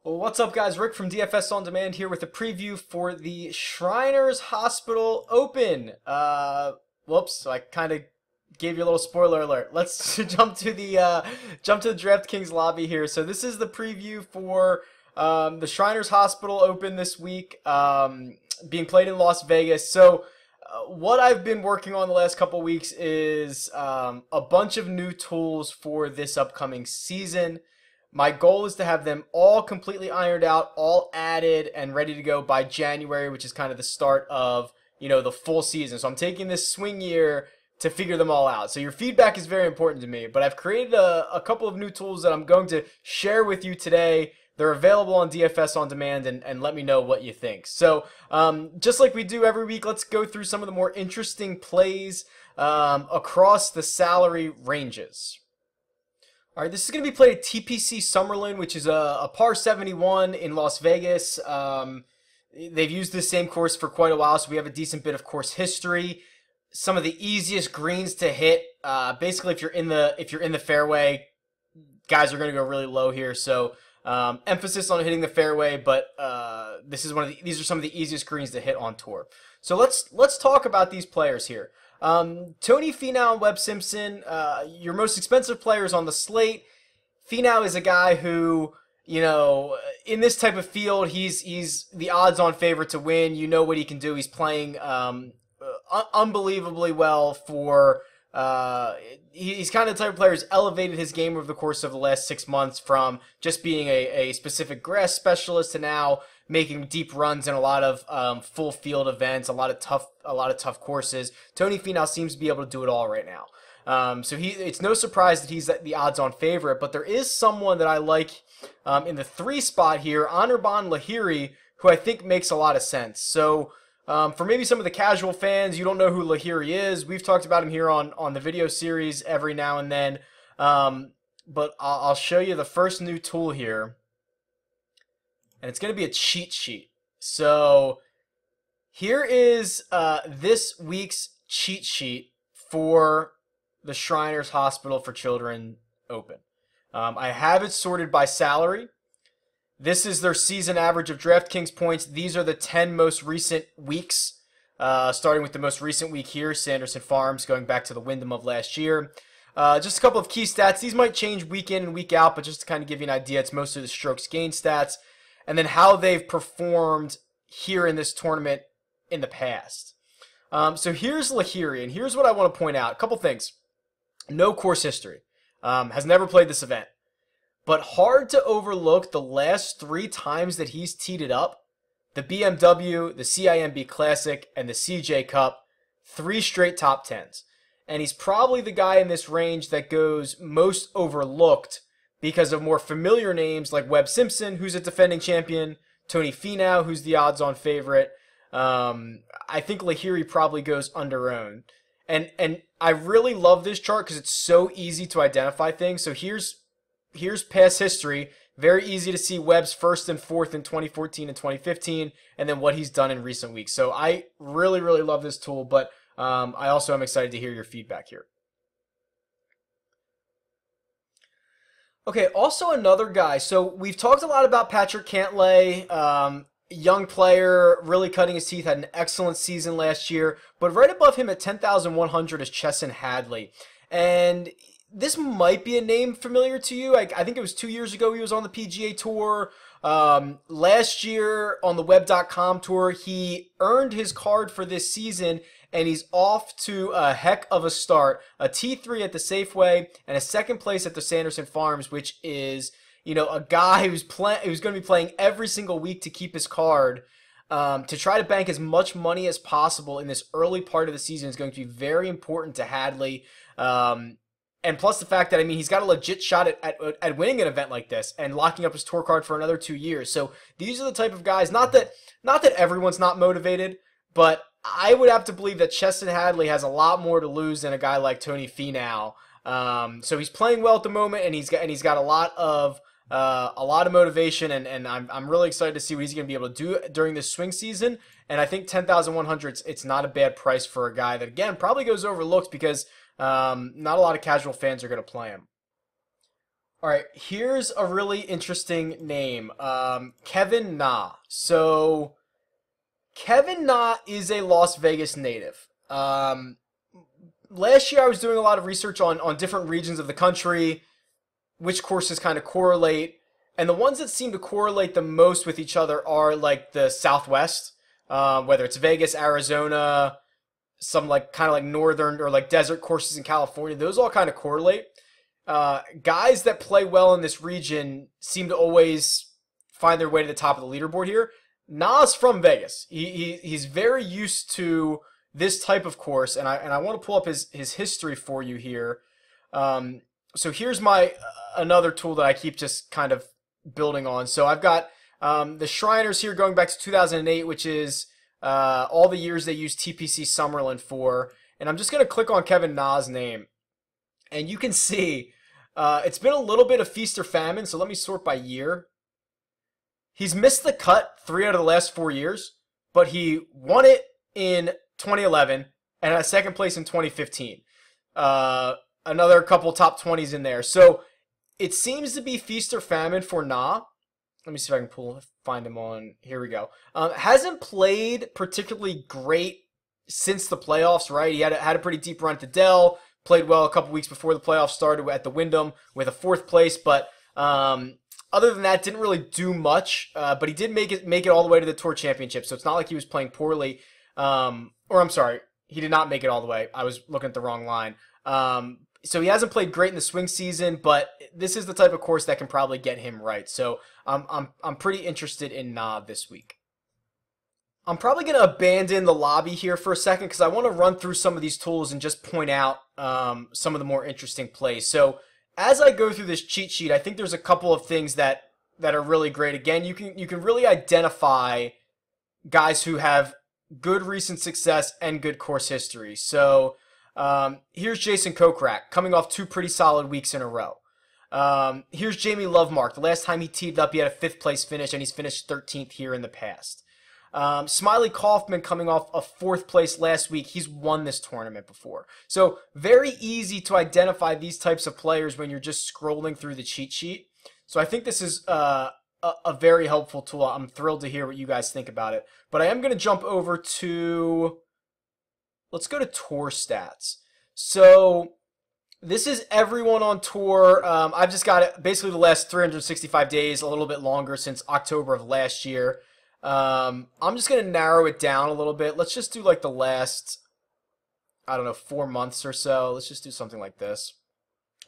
Well, what's up, guys? Rick from DFS On Demand here with a preview for the Shriners Hospital Open. Whoops! So I kind of gave you a little spoiler alert. Let's jump to the DraftKings lobby here. So this is the preview for the Shriners Hospital Open this week, being played in Las Vegas. So what I've been working on the last couple weeks is a bunch of new tools for this upcoming season. My goal is to have them all completely ironed out, all added and ready to go by January, which is kind of the start of, the full season. So I'm taking this swing year to figure them all out. So your feedback is very important to me, but I've created a couple of new tools that I'm going to share with you today. They're available on DFS On Demand, and let me know what you think. So just like we do every week, let's go through some of the more interesting plays across the salary ranges. All right, this is going to be played at TPC Summerlin, which is a par 71 in Las Vegas. They've used this same course for quite a while, so we have a decent bit of course history. Some of the easiest greens to hit. Basically, if you're in the fairway, guys are going to go really low here. So emphasis on hitting the fairway, but these are some of the easiest greens to hit on tour. So let's talk about these players here. Tony Finau and Webb Simpson, your most expensive players on the slate. Finau is a guy who, in this type of field, he's the odds-on favorite to win. You know what he can do. He's playing unbelievably well for. He's kind of the type of player who's elevated his game over the course of the last 6 months from just being a specific grass specialist to now making deep runs in a lot of full field events, a lot of tough courses. Tony Finau seems to be able to do it all right now. So it's no surprise that he's the odds-on favorite, but there is someone that I like in the 3 spot here, Anirban Lahiri, who I think makes a lot of sense. So for maybe some of the casual fans, you don't know who Lahiri is. We've talked about him here on the video series every now and then, but I'll show you the first new tool here. And it's going to be a cheat sheet. So here is this week's cheat sheet for the Shriners Hospital for Children Open. I have it sorted by salary. This is their season average of DraftKings points. These are the 10 most recent weeks, starting with the most recent week here, Sanderson Farms, going back to the Wyndham of last year. Just a couple of key stats. These might change week in and week out, but just to kind of give you an idea, it's mostly the strokes gained stats. And then how they've performed here in this tournament in the past. So here's Lahiri, and here's what I want to point out. A couple things. No course history. Has never played this event. But hard to overlook the last 3 times that he's teed it up. The BMW, the CIMB Classic, and the CJ Cup. 3 straight top 10s. And he's probably the guy in this range that goes most overlooked because of more familiar names like Webb Simpson, who's a defending champion, Tony Finau, who's the odds-on favorite. I think Lahiri probably under underowned. And I really love this chart because it's so easy to identify things. So here's past history. Very easy to see Webb's first and fourth in 2014 and 2015, and then what he's done in recent weeks. So I really, really love this tool, but I also am excited to hear your feedback here. Okay, also another guy. So we've talked a lot about Patrick Cantlay, young player, really cutting his teeth, had an excellent season last year. But right above him at 10,100 is Chesson Hadley. And this might be a name familiar to you. I think it was 2 years ago he was on the PGA Tour. Last year on the Web.com Tour, he earned his card for this season, and he's off to a heck of a start. A T3 at the Safeway and a second place at the Sanderson Farms, which is, a guy who's going to be playing every single week to keep his card. To try to bank as much money as possible in this early part of the season is going to be very important to Hadley. And plus the fact that, he's got a legit shot at winning an event like this and locking up his tour card for another 2 years. So these are the type of guys, not that everyone's not motivated, but I would have to believe that Chesson Hadley has a lot more to lose than a guy like Tony Finau. So he's playing well at the moment, and he's got a lot of motivation, and I'm really excited to see what he's going to be able to do during this swing season. And I think 10,100, it's not a bad price for a guy that, again, probably goes overlooked because not a lot of casual fans are going to play him. All right, here's a really interesting name. Kevin Na. So Kevin Na is a Las Vegas native. Last year I was doing a lot of research on different regions of the country, which courses kind of correlate, and the ones that seem to correlate the most with each other are like the Southwest, whether it's Vegas, Arizona, some like kind of like northern or like desert courses in California. Those all kind of correlate. Guys that play well in this region seem to always find their way to the top of the leaderboard here. Nas from Vegas. He's very used to this type of course, and I want to pull up his history for you here. So here's my another tool that I keep just kind of building on. So I've got the Shriners here going back to 2008, which is all the years they used TPC Summerlin for. And I'm just going to click on Kevin Na's name. And you can see it's been a little bit of feast or famine. So let me sort by year. He's missed the cut 3 out of the last 4 years, but he won it in 2011 and had second place in 2015. Another couple top 20s in there. So it seems to be feast or famine for Na. Let me see if I can find him on. Here we go. Hasn't played particularly great since the playoffs, right? He had a pretty deep run at the Dell. Played well a couple weeks before the playoffs started at the Wyndham with a 4th place, but other than that, didn't really do much. But he did make it all the way to the Tour Championship, so it's not like he was playing poorly. Or I'm sorry, he did not make it all the way. I was looking at the wrong line. So he hasn't played great in the swing season, but this is the type of course that can probably get him right. So I'm pretty interested in Na this week. I'm probably going to abandon the lobby here for a second because I want to run through some of these tools and just point out some of the more interesting plays. So as I go through this cheat sheet, I think there's a couple of things that are really great. Again, you can really identify guys who have good recent success and good course history. So here's Jason Kokrak coming off 2 pretty solid weeks in a row. Here's Jamie Lovemark. The last time he teed up, he had a 5th place finish, and he's finished 13th here in the past. Smiley Kaufman coming off a 4th place last week. He's won this tournament before. So very easy to identify these types of players when you're just scrolling through the cheat sheet. So I think this is a very helpful tool. I'm thrilled to hear what you guys think about it. But I am going to jump over to, let's go to tour stats. So this is everyone on tour. I've just got basically the last 365 days, a little bit longer since October of last year. I'm just going to narrow it down a little bit. Let's just do like the last, I don't know, 4 months or so. Let's just do something like this.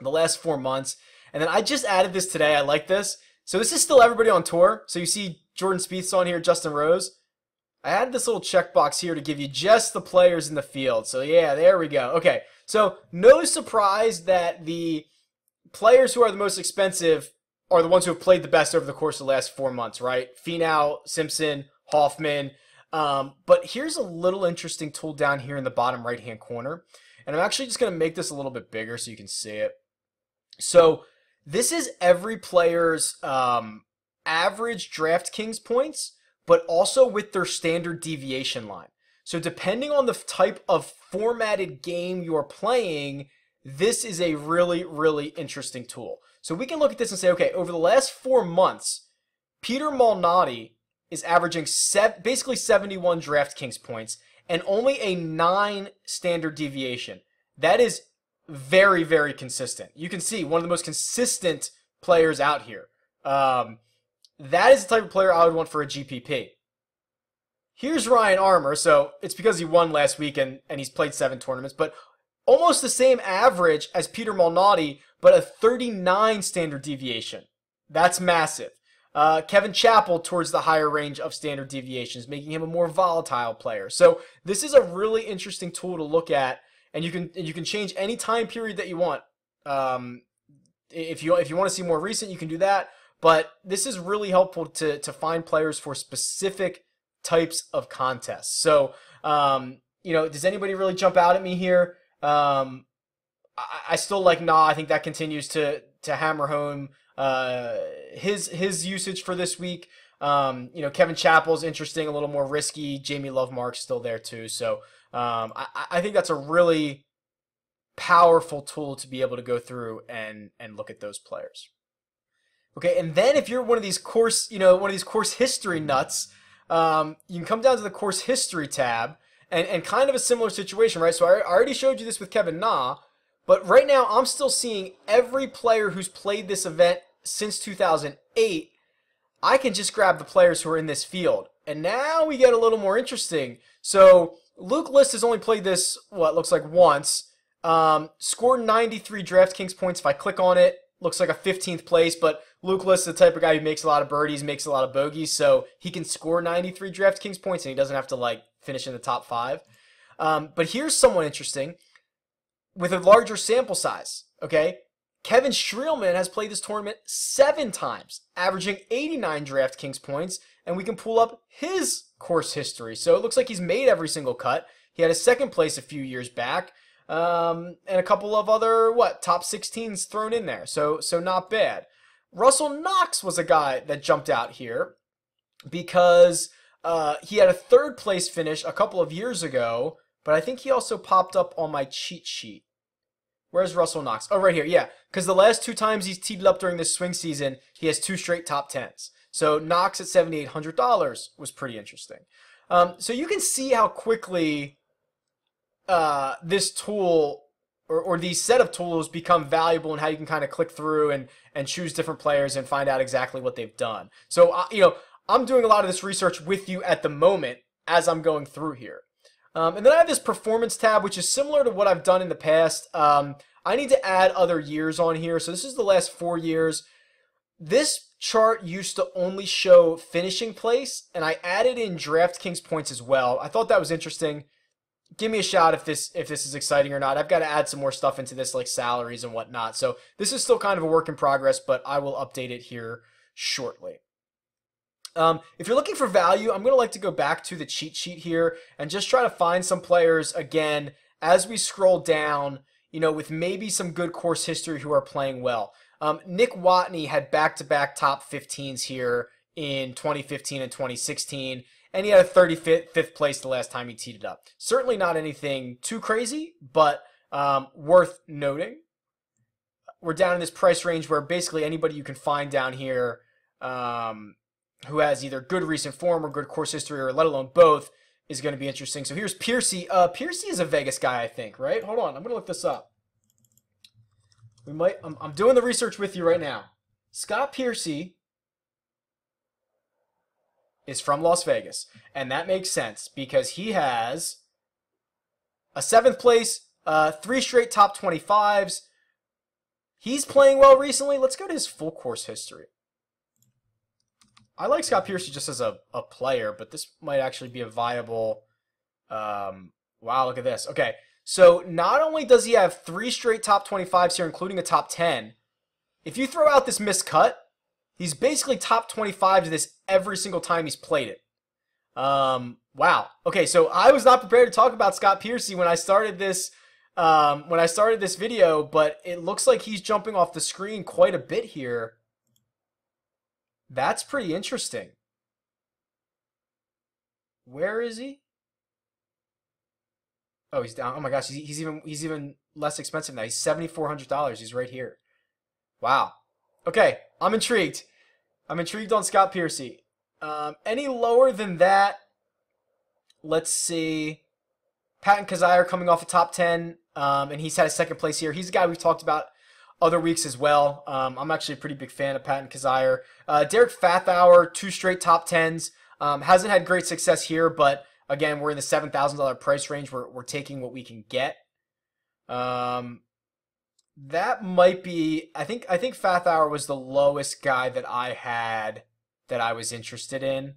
The last 4 months. And then I just added this today. I like this. So this is still everybody on tour. So you see Jordan Spieth's on here, Justin Rose. I added this little checkbox here to give you just the players in the field. So yeah, there we go. Okay, so no surprise that the players who are the most expensive are the ones who have played the best over the course of the last 4 months, right? Finau, Simpson, Hoffman. But here's a little interesting tool down here in the bottom right-hand corner. And I'm actually just going to make this a little bit bigger so you can see it. So this is every player's average DraftKings points, but also with their standard deviation line. So depending on the type of formatted game you're playing, this is a really, really interesting tool. So we can look at this and say, okay, over the last 4 months, Peter Malnati is averaging basically 71 DraftKings points and only a 9 standard deviation. That is very, very consistent. You can see one of the most consistent players out here. That is the type of player I would want for a GPP. Here's Ryan Armour. So it's because he won last week and he's played 7 tournaments, but almost the same average as Peter Malnati, but a 39 standard deviation. That's massive. Kevin Chappell towards the higher range of standard deviations, making him a more volatile player. So this is a really interesting tool to look at, and you can change any time period that you want. If you want to see more recent, you can do that. But this is really helpful to find players for specific types of contests. So does anybody really jump out at me here? I still like Na. I think that continues to hammer home his usage for this week. Kevin Chappell's interesting, a little more risky. Jamie Lovemark's still there too. So I think that's a really powerful tool to be able to go through and look at those players. Okay, and then if you're one of these course, one of these course history nuts, you can come down to the course history tab, and kind of a similar situation, right? So I already showed you this with Kevin Na, but right now I'm still seeing every player who's played this event since 2008. I can just grab the players who are in this field. And now we get a little more interesting. So Luke List has only played this, what looks like once. Scored 93 DraftKings points. If I click on it, looks like a 15th place, but Luke List is the type of guy who makes a lot of birdies, makes a lot of bogeys, so he can score 93 DraftKings points and he doesn't have to like finish in the top 5. But here's someone interesting with a larger sample size, okay? Kevin Streelman has played this tournament 7 times, averaging 89 DraftKings points, and we can pull up his course history. So it looks like he's made every single cut. He had a 2nd place a few years back, and a couple of other, top 16s thrown in there. So not bad. Russell Knox was a guy that jumped out here because he had a 3rd place finish a couple of years ago, but I think he also popped up on my cheat sheet. Where's Russell Knox? Oh, right here, yeah. Because the last 2 times he's teed up during this swing season, he has 2 straight top 10s. So Knox at $7,800 was pretty interesting. So you can see how quickly this tool or these set of tools become valuable and how you can kind of click through and choose different players and find out exactly what they've done. So, I'm doing a lot of this research with you at the moment as I'm going through here. And then I have this performance tab, which is similar to what I've done in the past. I need to add other years on here. So this is the last 4 years. This chart used to only show finishing place, and I added in DraftKings points as well. I thought that was interesting. Give me a shout if this is exciting or not. I've got to add some more stuff into this, like salaries and whatnot. So this is still kind of a work in progress, but I will update it here shortly. If you're looking for value, I'm going to like to go back to the cheat sheet here and just try to find some players, again, as we scroll down, with maybe some good course history who are playing well. Nick Watney had back-to-back top 15s here in 2015 and 2016, and he had a 35th place the last time he teed it up. Certainly not anything too crazy, but worth noting. We're down in this price range where basically anybody you can find down here who has either good recent form or good course history, or let alone both, is going to be interesting. So here's Piercy. Piercy is a Vegas guy, I think, right? Hold on, I'm going to look this up. I'm doing the research with you right now. Scott Piercy is from Las Vegas, and that makes sense because he has a 7th place, 3 straight top 25s. He's playing well recently. Let's go to his full course history. I like Scott Piercy just as a player, but this might actually be a viable... wow, look at this. Okay, so not only does he have 3 straight top 25s here, including a top 10, if you throw out this missed cut, he's basically top 25 to this every single time he's played it. Wow. Okay, so I was not prepared to talk about Scott Piercy when I started this video, but it looks like he's jumping off the screen quite a bit here. That's pretty interesting. Where is he? Oh, he's down. Oh my gosh, he's even less expensive now. He's $7,400. He's right here. Wow. Okay, I'm intrigued. I'm intrigued on Scott Piercy. Any lower than that? Let's see. Patton Kizzire coming off a top 10, and he's had a 2nd place here. He's a guy we've talked about other weeks as well. I'm actually a pretty big fan of Patton Kizzire. Derek Fathauer, 2 straight top 10s. Hasn't had great success here, but again, we're in the $7,000 price range. We're taking what we can get. That might be. I think Fathauer was the lowest guy that I had that I was interested in.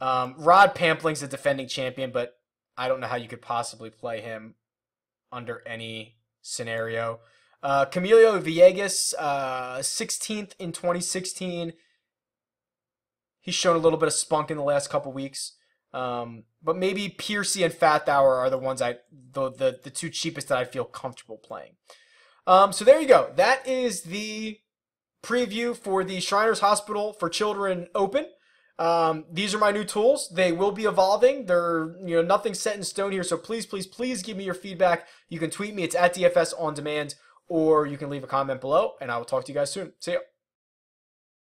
Rod Pampling's a defending champion, but I don't know how you could possibly play him under any scenario. Camilo Villegas, 16th in 2016. He's shown a little bit of spunk in the last couple weeks. But maybe Piercy and Fathauer are the ones the 2 cheapest that I feel comfortable playing. So there you go. That is the preview for the Shriners Hospital for Children Open. These are my new tools. They will be evolving. They're, nothing's set in stone here. So please, please, please give me your feedback. You can tweet me. It's at DFS On Demand, or you can leave a comment below, and I will talk to you guys soon. See ya.